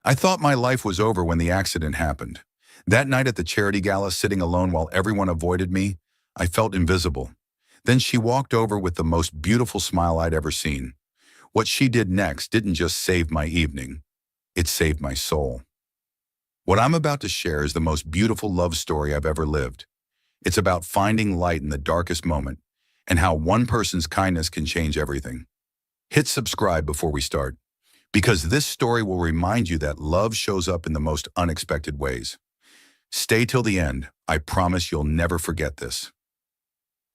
I thought my life was over when the accident happened. That night at the charity gala, sitting alone while everyone avoided me, I felt invisible. Then she walked over with the most beautiful smile I'd ever seen. What she did next didn't just save my evening, it saved my soul. What I'm about to share is the most beautiful love story I've ever lived. It's about finding light in the darkest moment and how one person's kindness can change everything. Hit subscribe before we start, because this story will remind you that love shows up in the most unexpected ways. Stay till the end. I promise you'll never forget this.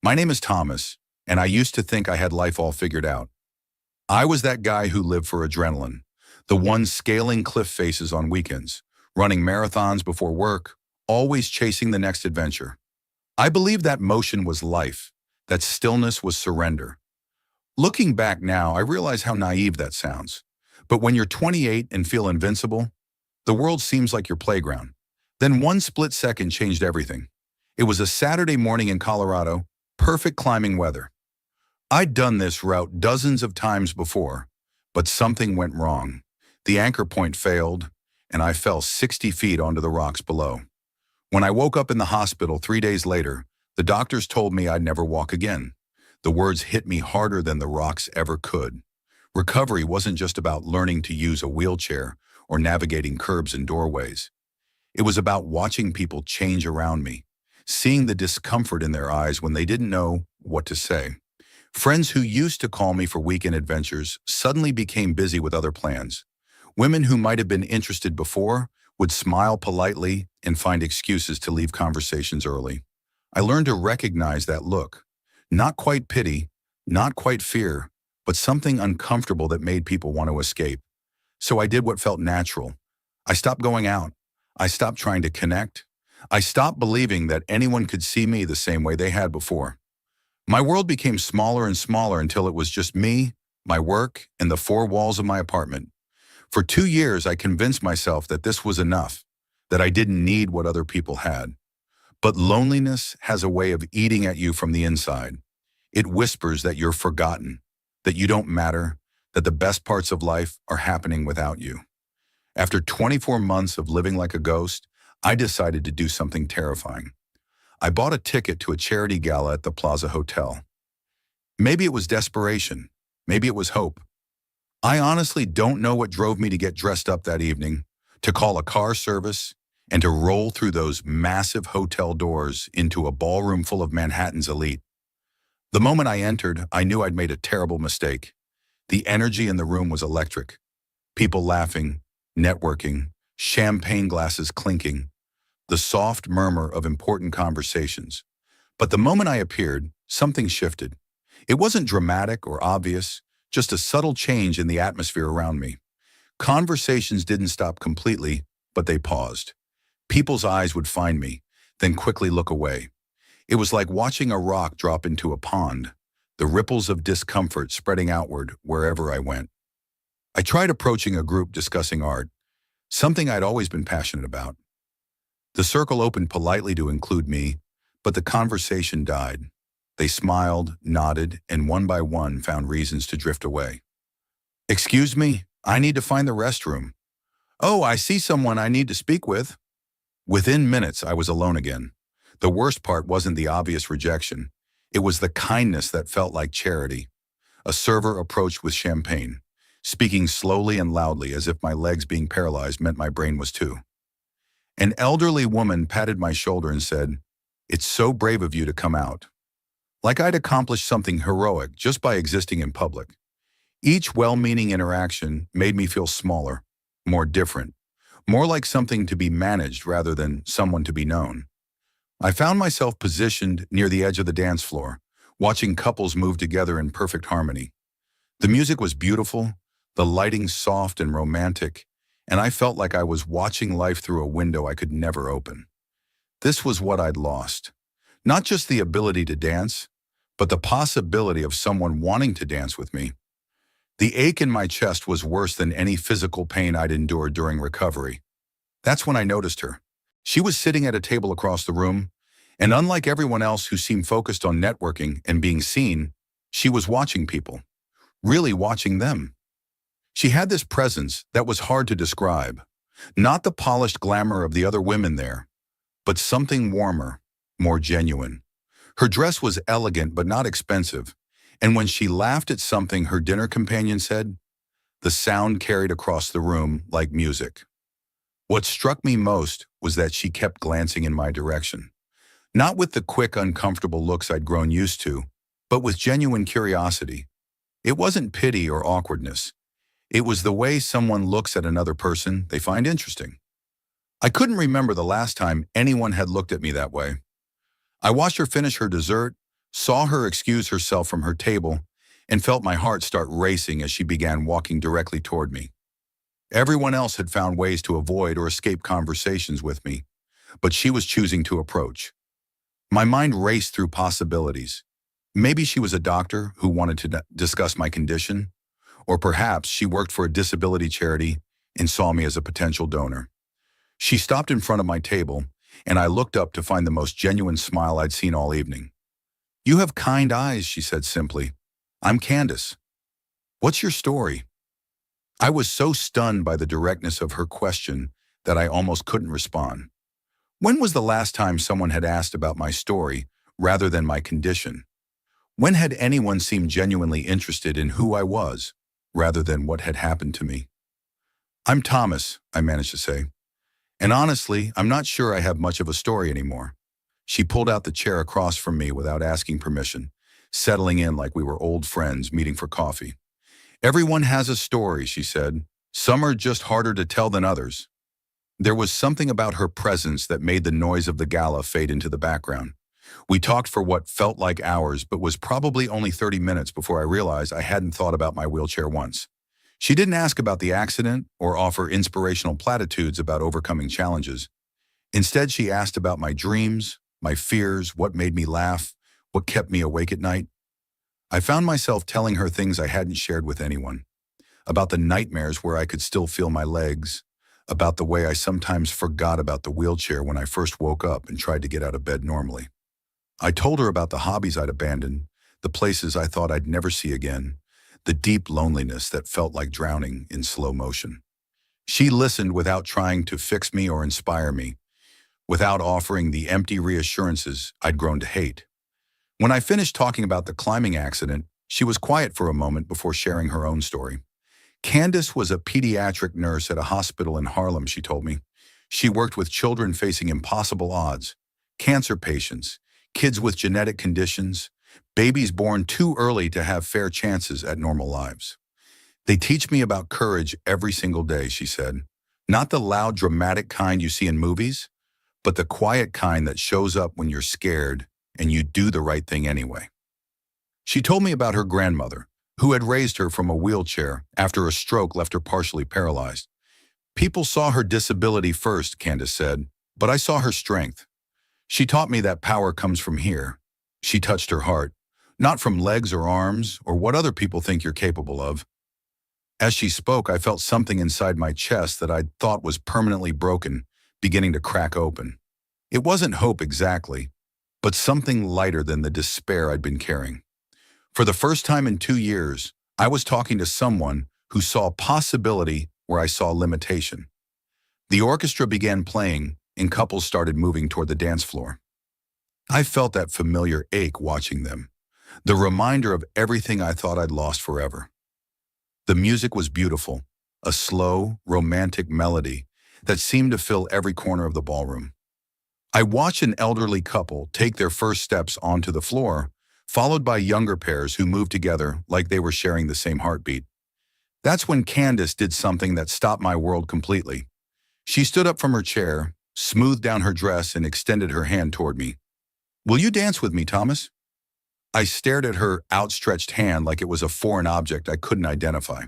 My name is Thomas, and I used to think I had life all figured out. I was that guy who lived for adrenaline, the one scaling cliff faces on weekends, running marathons before work, always chasing the next adventure. I believed that motion was life, that stillness was surrender. Looking back now, I realize how naive that sounds. But when you're 28 and feel invincible, the world seems like your playground. Then one split second changed everything. It was a Saturday morning in Colorado, perfect climbing weather. I'd done this route dozens of times before, but something went wrong. The anchor point failed, and I fell 60 feet onto the rocks below. When I woke up in the hospital 3 days later, the doctors told me I'd never walk again. The words hit me harder than the rocks ever could. Recovery wasn't just about learning to use a wheelchair or navigating curbs and doorways. It was about watching people change around me, seeing the discomfort in their eyes when they didn't know what to say. Friends who used to call me for weekend adventures suddenly became busy with other plans. Women who might have been interested before would smile politely and find excuses to leave conversations early. I learned to recognize that look. Not quite pity, not quite fear, but something uncomfortable that made people want to escape. So I did what felt natural. I stopped going out. I stopped trying to connect. I stopped believing that anyone could see me the same way they had before. My world became smaller and smaller until it was just me, my work, and the four walls of my apartment. For 2 years, I convinced myself that this was enough, that I didn't need what other people had. But loneliness has a way of eating at you from the inside. It whispers that you're forgotten, that you don't matter, that the best parts of life are happening without you. After 24 months of living like a ghost, I decided to do something terrifying. I bought a ticket to a charity gala at the Plaza Hotel. Maybe it was desperation. Maybe it was hope. I honestly don't know what drove me to get dressed up that evening, to call a car service, and to roll through those massive hotel doors into a ballroom full of Manhattan's elite. The moment I entered, I knew I'd made a terrible mistake. The energy in the room was electric. People laughing, networking, champagne glasses clinking, the soft murmur of important conversations. But the moment I appeared, something shifted. It wasn't dramatic or obvious, just a subtle change in the atmosphere around me. Conversations didn't stop completely, but they paused. People's eyes would find me, then quickly look away. It was like watching a rock drop into a pond, the ripples of discomfort spreading outward wherever I went. I tried approaching a group discussing art, something I'd always been passionate about. The circle opened politely to include me, but the conversation died. They smiled, nodded, and one by one found reasons to drift away. "Excuse me, I need to find the restroom." "Oh, I see someone I need to speak with." Within minutes, I was alone again. The worst part wasn't the obvious rejection. It was the kindness that felt like charity. A server approached with champagne, speaking slowly and loudly as if my legs being paralyzed meant my brain was too. An elderly woman patted my shoulder and said, "It's so brave of you to come out." Like I'd accomplished something heroic just by existing in public. Each well-meaning interaction made me feel smaller, more different, more like something to be managed rather than someone to be known. I found myself positioned near the edge of the dance floor, watching couples move together in perfect harmony. The music was beautiful, the lighting soft and romantic, and I felt like I was watching life through a window I could never open. This was what I'd lost. Not just the ability to dance, but the possibility of someone wanting to dance with me. The ache in my chest was worse than any physical pain I'd endured during recovery. That's when I noticed her. She was sitting at a table across the room, and unlike everyone else who seemed focused on networking and being seen, she was watching people, really watching them. She had this presence that was hard to describe, Not the polished glamour of the other women there, but something warmer, more genuine. Her dress was elegant but not expensive, and when she laughed at something her dinner companion said, the sound carried across the room like music. What struck me most was that she kept glancing in my direction. Not with the quick, uncomfortable looks I'd grown used to, but with genuine curiosity. It wasn't pity or awkwardness. It was the way someone looks at another person they find interesting. I couldn't remember the last time anyone had looked at me that way. I watched her finish her dessert, saw her excuse herself from her table, and felt my heart start racing as she began walking directly toward me. Everyone else had found ways to avoid or escape conversations with me, but she was choosing to approach. My mind raced through possibilities. Maybe she was a doctor who wanted to discuss my condition, or perhaps she worked for a disability charity and saw me as a potential donor. She stopped in front of my table, and I looked up to find the most genuine smile I'd seen all evening. "You have kind eyes," she said simply. "I'm Candace. What's your story?" I was so stunned by the directness of her question that I almost couldn't respond. When was the last time someone had asked about my story rather than my condition? When had anyone seemed genuinely interested in who I was rather than what had happened to me? "I'm Thomas," I managed to say. "And honestly, I'm not sure I have much of a story anymore." She pulled out the chair across from me without asking permission, settling in like we were old friends meeting for coffee. "Everyone has a story," she said. "Some are just harder to tell than others." There was something about her presence that made the noise of the gala fade into the background. We talked for what felt like hours, but was probably only 30 minutes before I realized I hadn't thought about my wheelchair once. She didn't ask about the accident or offer inspirational platitudes about overcoming challenges. Instead, she asked about my dreams, my fears, what made me laugh, what kept me awake at night. I found myself telling her things I hadn't shared with anyone. About the nightmares where I could still feel my legs. About the way I sometimes forgot about the wheelchair when I first woke up and tried to get out of bed normally. I told her about the hobbies I'd abandoned, the places I thought I'd never see again, the deep loneliness that felt like drowning in slow motion. She listened without trying to fix me or inspire me, without offering the empty reassurances I'd grown to hate. When I finished talking about the climbing accident, she was quiet for a moment before sharing her own story. Candace was a pediatric nurse at a hospital in Harlem, she told me. She worked with children facing impossible odds, cancer patients, kids with genetic conditions, babies born too early to have fair chances at normal lives. "They teach me about courage every single day," she said. "Not the loud, dramatic kind you see in movies, but the quiet kind that shows up when you're scared and you do the right thing anyway." She told me about her grandmother, who had raised her from a wheelchair after a stroke left her partially paralyzed. "People saw her disability first," Candace said, "but I saw her strength. She taught me that power comes from here." She touched her heart, "Not from legs or arms or what other people think you're capable of." As she spoke, I felt something inside my chest that I'd thought was permanently broken, beginning to crack open. It wasn't hope exactly, but something lighter than the despair I'd been carrying. For the first time in 2 years, I was talking to someone who saw possibility where I saw limitation. The orchestra began playing, and couples started moving toward the dance floor. I felt that familiar ache watching them, the reminder of everything I thought I'd lost forever. The music was beautiful, a slow, romantic melody that seemed to fill every corner of the ballroom. I watched an elderly couple take their first steps onto the floor, followed by younger pairs who moved together like they were sharing the same heartbeat. That's when Candace did something that stopped my world completely. She stood up from her chair, smoothed down her dress, and extended her hand toward me. "Will you dance with me, Thomas?" I stared at her outstretched hand like it was a foreign object I couldn't identify.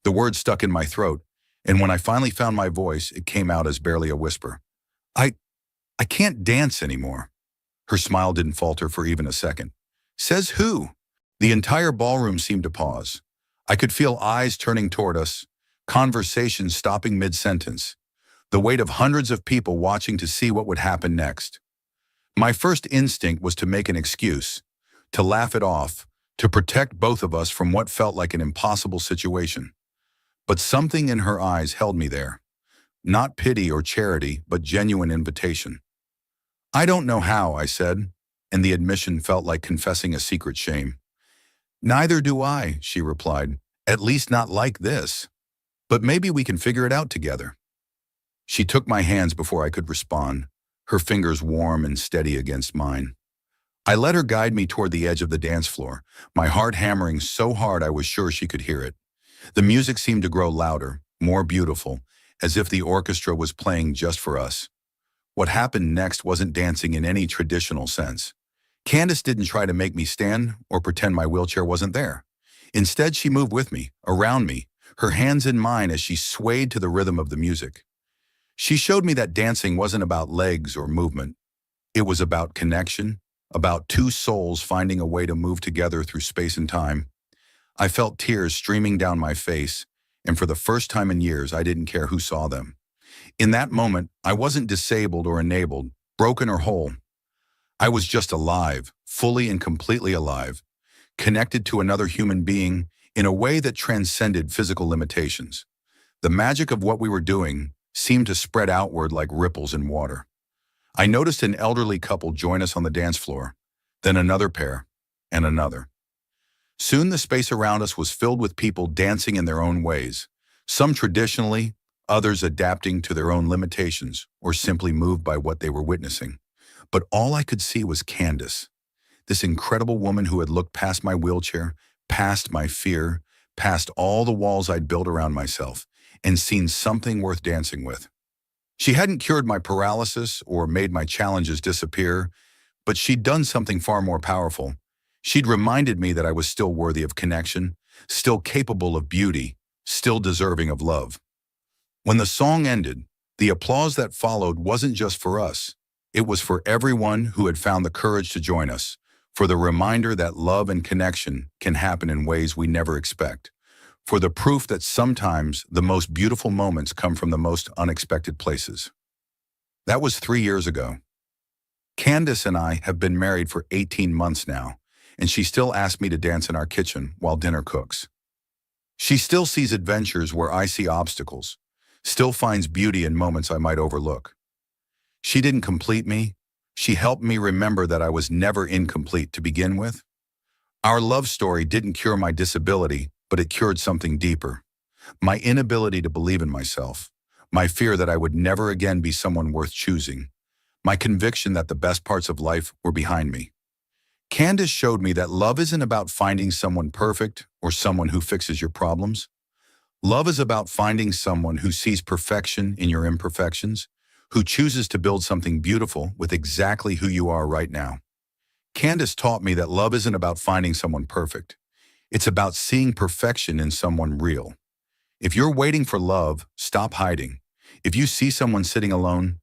The words stuck in my throat, and when I finally found my voice, it came out as barely a whisper. I I can't dance anymore." Her smile didn't falter for even a second. "Says who?" The entire ballroom seemed to pause. I could feel eyes turning toward us, conversation stopping mid-sentence, the weight of hundreds of people watching to see what would happen next. My first instinct was to make an excuse, to laugh it off, to protect both of us from what felt like an impossible situation. But something in her eyes held me there. Not pity or charity, but genuine invitation. I don't know how, I said, and the admission felt like confessing a secret shame. Neither do I, she replied. At least not like this. But maybe we can figure it out together. She took my hands before I could respond, her fingers warm and steady against mine. I let her guide me toward the edge of the dance floor, my heart hammering so hard I was sure she could hear it. The music seemed to grow louder, more beautiful, as if the orchestra was playing just for us. What happened next wasn't dancing in any traditional sense. Candace didn't try to make me stand or pretend my wheelchair wasn't there. Instead, she moved with me, around me, her hands in mine as she swayed to the rhythm of the music. She showed me that dancing wasn't about legs or movement. It was about connection, about two souls finding a way to move together through space and time. I felt tears streaming down my face, and for the first time in years, I didn't care who saw them. In that moment, I wasn't disabled or enabled, broken or whole. I was just alive, fully and completely alive, connected to another human being in a way that transcended physical limitations. The magic of what we were doing seemed to spread outward like ripples in water. I noticed an elderly couple join us on the dance floor, then another pair, and another. Soon the space around us was filled with people dancing in their own ways, some traditionally, others adapting to their own limitations or simply moved by what they were witnessing. But all I could see was Candace, this incredible woman who had looked past my wheelchair, past my fear, past all the walls I'd built around myself, and seen something worth dancing with. She hadn't cured my paralysis or made my challenges disappear, but she'd done something far more powerful. She'd reminded me that I was still worthy of connection, still capable of beauty, still deserving of love. When the song ended, the applause that followed wasn't just for us. It was for everyone who had found the courage to join us, for the reminder that love and connection can happen in ways we never expect, for the proof that sometimes the most beautiful moments come from the most unexpected places. That was 3 years ago. Candace and I have been married for 18 months now, and she still asks me to dance in our kitchen while dinner cooks. She still sees adventures where I see obstacles, still finds beauty in moments I might overlook. She didn't complete me. She helped me remember that I was never incomplete to begin with. Our love story didn't cure my disability, but it cured something deeper. My inability to believe in myself, my fear that I would never again be someone worth choosing, my conviction that the best parts of life were behind me. Candace showed me that love isn't about finding someone perfect or someone who fixes your problems. Love is about finding someone who sees perfection in your imperfections, who chooses to build something beautiful with exactly who you are right now. Candace taught me that love isn't about finding someone perfect. It's about seeing perfection in someone real. If you're waiting for love, stop hiding. If you see someone sitting alone,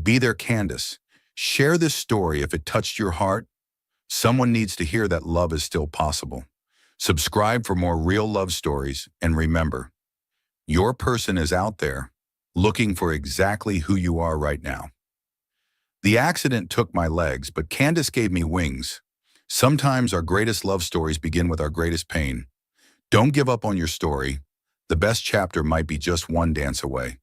be their Candace. Share this story if it touched your heart. Someone needs to hear that love is still possible. Subscribe for more real love stories, and remember, your person is out there, looking for exactly who you are right now. The accident took my legs, but Candace gave me wings. Sometimes our greatest love stories begin with our greatest pain. Don't give up on your story. The best chapter might be just one dance away.